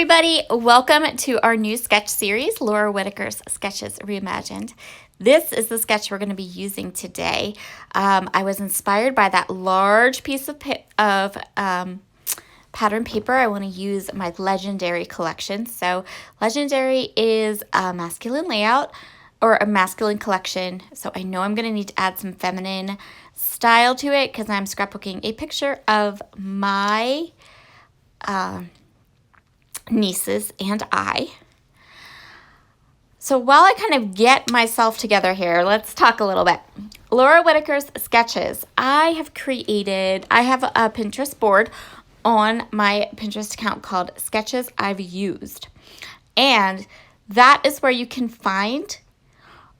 everybody, welcome to our new sketch series, Laura Whitaker's Sketches Reimagined. This is the sketch we're going to be using today. I was inspired by that large piece of pattern paper. I want to use my Legendary collection. So Legendary is a masculine layout or a masculine collection. So I know I'm going to need to add some feminine style to it because I'm scrapbooking a picture of my nieces and I. So while I kind of get myself together here, let's talk a little bit. Laura Whitaker's Sketches. I have a Pinterest board on my Pinterest account called Sketches I've Used. And that is where you can find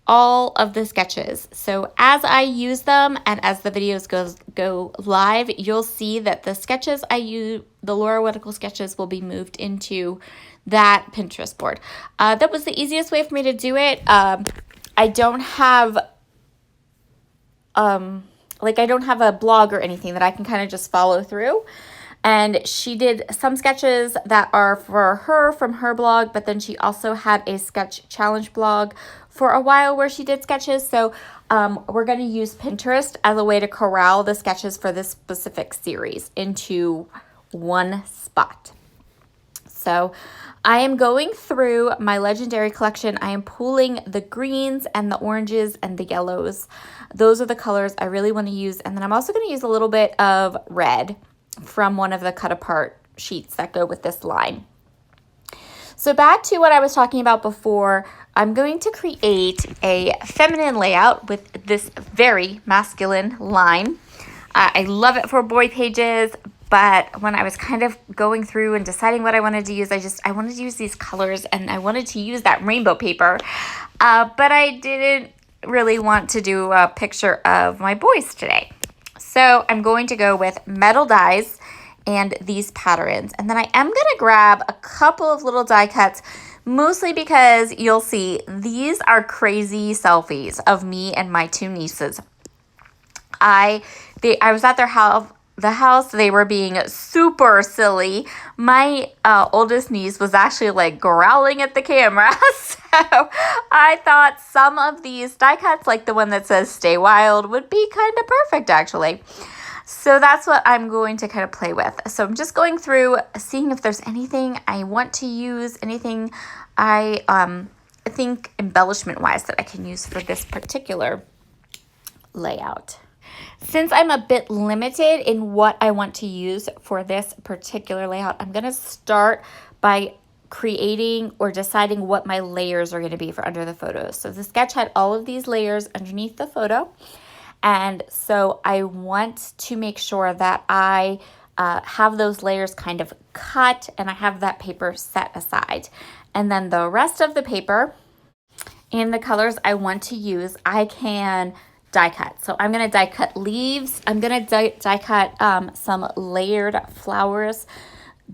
all of the sketches. So as I use them and as the videos go live, you'll see that the sketches I use, the Laura Whitaker sketches, will be moved into that Pinterest board. That was the easiest way for me to do it. I don't have a blog or anything that I can kind of just follow through. And she did some sketches that are for her from her blog, but then she also had a sketch challenge blog for a while where she did sketches. So we're going to use Pinterest as a way to corral the sketches for this specific series into one spot. So I am going through my Legendary collection. I am pulling the greens and the oranges and the yellows. Those are the colors I really want to use. And then I'm also going to use a little bit of red from one of the cut apart sheets that go with this line. So back to what I was talking about before, I'm going to create a feminine layout with this very masculine line. I love it for boy pages, but when I was kind of going through and deciding what I wanted to use, I wanted to use these colors and I wanted to use that rainbow paper, but I didn't really want to do a picture of my boys today. So I'm going to go with metal dies and these patterns. And then I am going to grab a couple of little die cuts, mostly because you'll see these are crazy selfies of me and my two nieces. I was at their house. They were being super silly. My oldest niece was actually like growling at the camera. So I thought some of these die cuts, like the one that says Stay Wild, would be kind of perfect actually. So that's what I'm going to kind of play with. So I'm just going through, seeing if there's anything I want to use, anything I think embellishment-wise that I can use for this particular layout. Since I'm a bit limited in what I want to use for this particular layout, I'm going to start by creating or deciding what my layers are going to be for under the photos. So the sketch had all of these layers underneath the photo. And so I want to make sure that I have those layers kind of cut and I have that paper set aside. And then the rest of the paper and the colors I want to use, I can die cut. So I'm going to die cut leaves. I'm going to die cut some layered flowers.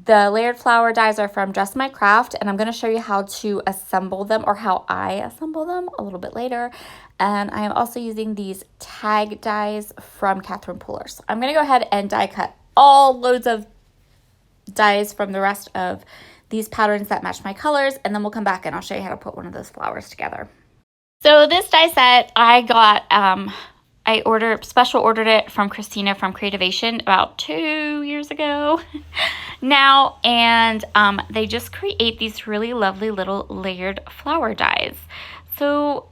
The layered flower dies are from Just My Craft, and I'm going to show you how to assemble them or how I assemble them a little bit later. And I am also using these tag dies from Catherine Pooler. So I'm going to go ahead and die cut all loads of dies from the rest of these patterns that match my colors, and then we'll come back and I'll show you how to put one of those flowers together. So this die set I got, I ordered it from Christina from Creativation about 2 years ago now, and they just create these really lovely little layered flower dies. So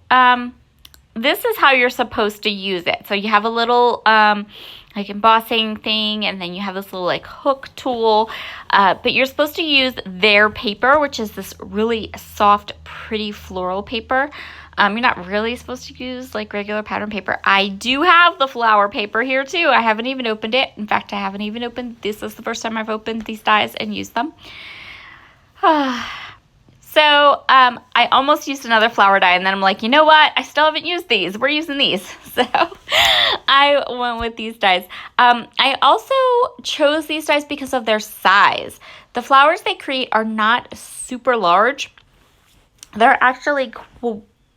this is how you're supposed to use it. So you have a little like embossing thing, and then you have this little like hook tool, but you're supposed to use their paper, which is this really soft, pretty floral paper. You're not really supposed to use like regular pattern paper. I do have the flower paper here too. I haven't even opened it. In fact, I haven't even opened, this is the first time I've opened these dies and used them. So I almost used another flower die, and then I'm like, you know what? I still haven't used these. We're using these. So I went with these dies. I also chose these dies because of their size. The flowers they create are not super large. They're actually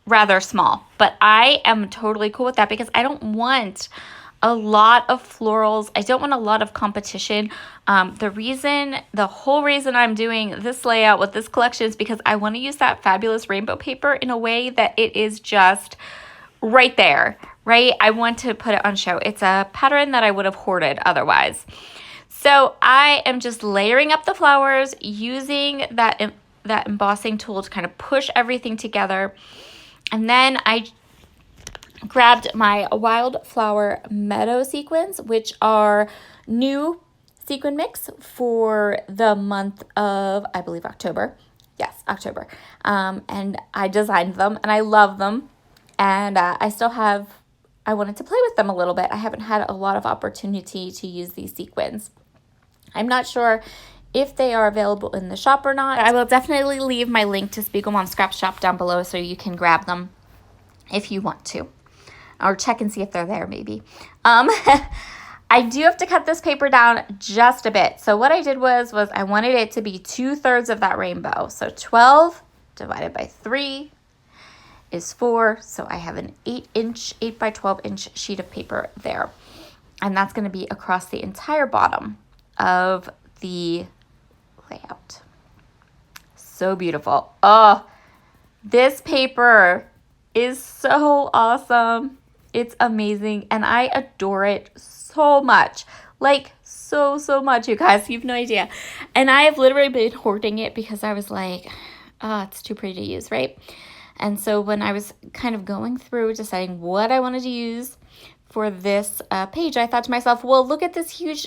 rather small, but I am totally cool with that because I don't want a lot of florals. I don't want a lot of competition. The whole reason I'm doing this layout with this collection is because I want to use that fabulous rainbow paper in a way that it is just right there, right? I want to put it on show. It's a pattern that I would have hoarded otherwise. So I am just layering up the flowers, using that embossing tool to kind of push everything together. And then I grabbed my Wildflower Meadow sequins, which are new sequin mix for the month of, I believe, October. Yes, October. And I designed them and I love them. And I wanted to play with them a little bit. I haven't had a lot of opportunity to use these sequins. I'm not sure if they are available in the shop or not. I will definitely leave my link to Spiegel Mom Scrap Shop down below so you can grab them if you want to. Or check and see if they're there maybe. I do have to cut this paper down just a bit. So what I did was I wanted it to be 2/3 of that rainbow. So 12 divided by 3 is 4. So I have an 8 by 12 inch sheet of paper there. And that's going to be across the entire bottom of the layout. So beautiful. Oh, this paper is so awesome. It's amazing. And I adore it so much. Like so much, you guys. You have no idea. And I have literally been hoarding it because I was like, oh, it's too pretty to use, right? And so when I was kind of going through deciding what I wanted to use for this page, I thought to myself, well, look at this huge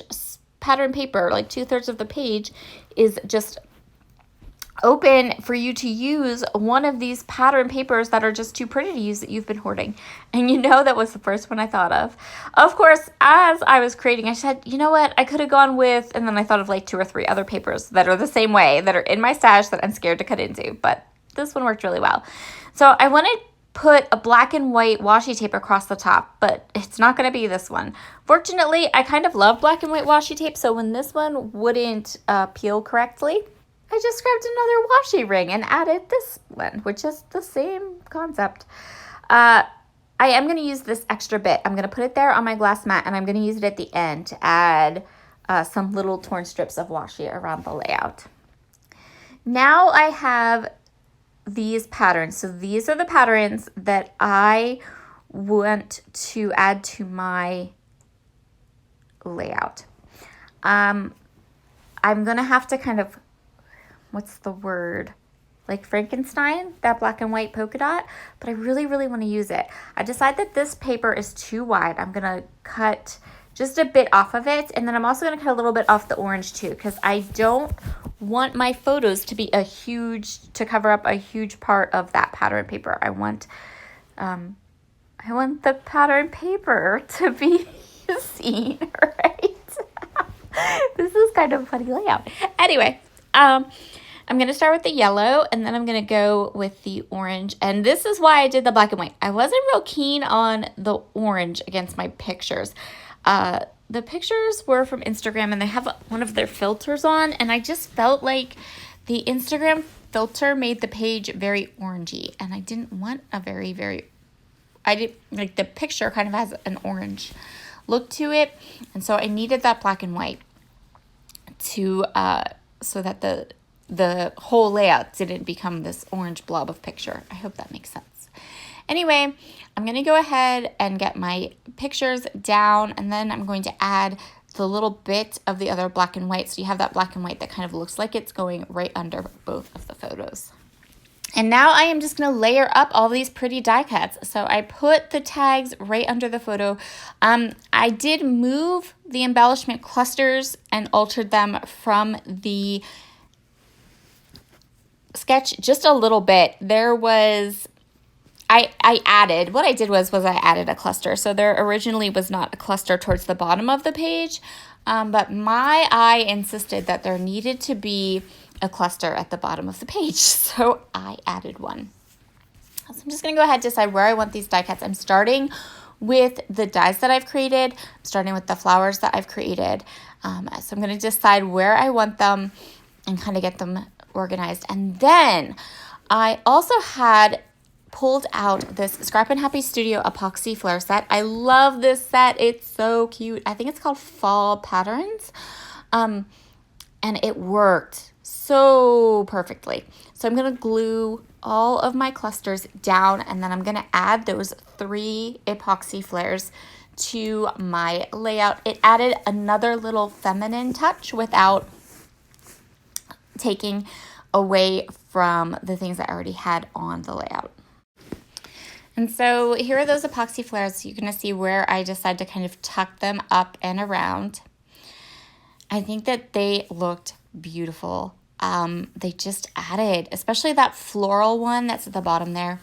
pattern paper. Like 2/3 of the page is just open for you to use one of these pattern papers that are just too pretty to use that you've been hoarding. And that was the first one I thought of. Of course, as I was creating, I said, you know what, I could have gone with, and then I thought of like 2 or 3 other papers that are the same way, that are in my stash that I'm scared to cut into, but this one worked really well. So I want to put a black and white washi tape across the top, but it's not going to be this one. Fortunately, I kind of love black and white washi tape, so when this one wouldn't peel correctly, I just grabbed another washi ring and added this one, which is the same concept. I am going to use this extra bit. I'm going to put it there on my glass mat, and I'm going to use it at the end to add some little torn strips of washi around the layout. Now I have these patterns. So these are the patterns that I want to add to my layout. I'm going to have to kind of, what's the word? Like Frankenstein, that black and white polka dot, but I really want to use it. I decided that this paper is too wide. I'm going to cut just a bit off of it, and then I'm also going to cut a little bit off the orange too, because I don't want my photos to be to cover up a huge part of that pattern paper. I want the pattern paper to be seen, right? This is kind of a funny layout. Anyway, I'm going to start with the yellow, and then I'm going to go with the orange. And this is why I did the black and white. I wasn't real keen on the orange against my pictures. The pictures were from Instagram, and they have one of their filters on, and I just felt like the Instagram filter made the page very orangey, and I didn't want a the picture kind of has an orange look to it, and so I needed that black and white to so that the whole layout didn't become this orange blob of picture. I hope that makes sense. Anyway, I'm going to go ahead and get my pictures down, and then I'm going to add the little bit of the other black and white, so you have that black and white that kind of looks like it's going right under both of the photos. And now I am just going to layer up all these pretty die cuts. So I put the tags right under the photo. I did move the embellishment clusters and altered them from the sketch just a little bit. I added a cluster. So there originally was not a cluster towards the bottom of the page, but my eye insisted that there needed to be a cluster at the bottom of the page. So I added one. So I'm just going to go ahead and decide where I want these die cuts. I'm starting with the dies that I've created. I'm starting with the flowers that I've created. So I'm going to decide where I want them and kind of get them organized. And then I also had pulled out this Scrap and Happy Studio epoxy flare set. I love this set. It's so cute. I think it's called Fall Patterns. And it worked so perfectly. So I'm going to glue all of my clusters down, and then I'm going to add those 3 epoxy flares to my layout. It added another little feminine touch without taking away from the things I already had on the layout. And so here are those epoxy flares. You're going to see where I decided to kind of tuck them up and around. I think that they looked beautiful. They just added, especially that floral one that's at the bottom there.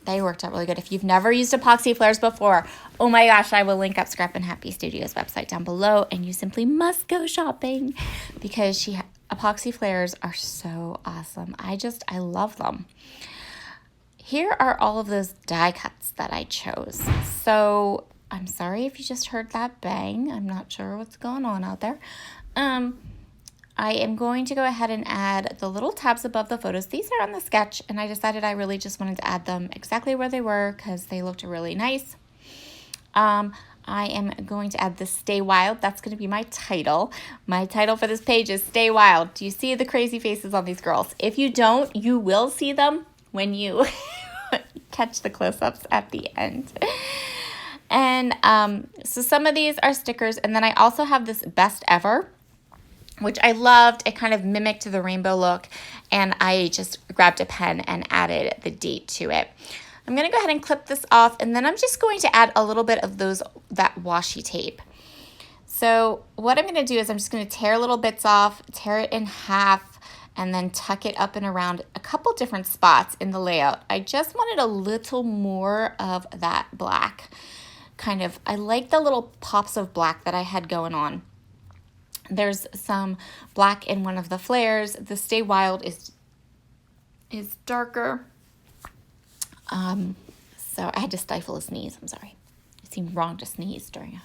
They worked out really good. If you've never used epoxy flares before, oh my gosh, I will link up Scrap and Happy Studio's website down below, and you simply must go shopping because epoxy flares are so awesome. I love them. Here are all of those die cuts that I chose. So I'm sorry if you just heard that bang. I'm not sure what's going on out there. I am going to go ahead and add the little tabs above the photos. These are on the sketch, and I decided I really just wanted to add them exactly where they were because they looked really nice. I am going to add the Stay Wild. That's going to be my title. My title for this page is Stay Wild. Do you see the crazy faces on these girls? If you don't, you will see them when you catch the close-ups at the end. And so some of these are stickers, and then I also have this Best Ever, which I loved. It kind of mimicked the rainbow look, and I just grabbed a pen and added the date to it. I'm going to go ahead and clip this off, and then I'm just going to add a little bit of that washi tape. So what I'm going to do is I'm just going to tear little bits off, tear it in half, and then tuck it up and around a couple different spots in the layout. I just wanted a little more of that black. I like the little pops of black that I had going on. There's some black in one of the flares. The Stay Wild is darker. So I had to stifle a sneeze. I'm sorry. It seemed wrong to sneeze during a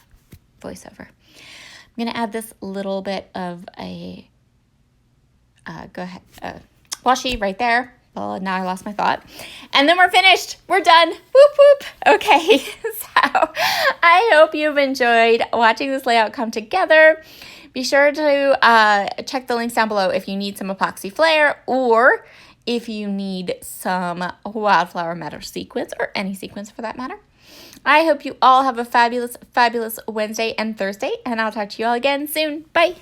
voiceover. I'm going to add this little bit of a washi right there. Well, now I lost my thought. And then we're finished. We're done. Whoop, whoop. Okay, so I hope you've enjoyed watching this layout come together. Be sure to check the links down below if you need some epoxy flare or if you need some wildflower metal sequins or any sequins for that matter. I hope you all have a fabulous, fabulous Wednesday and Thursday, and I'll talk to you all again soon. Bye.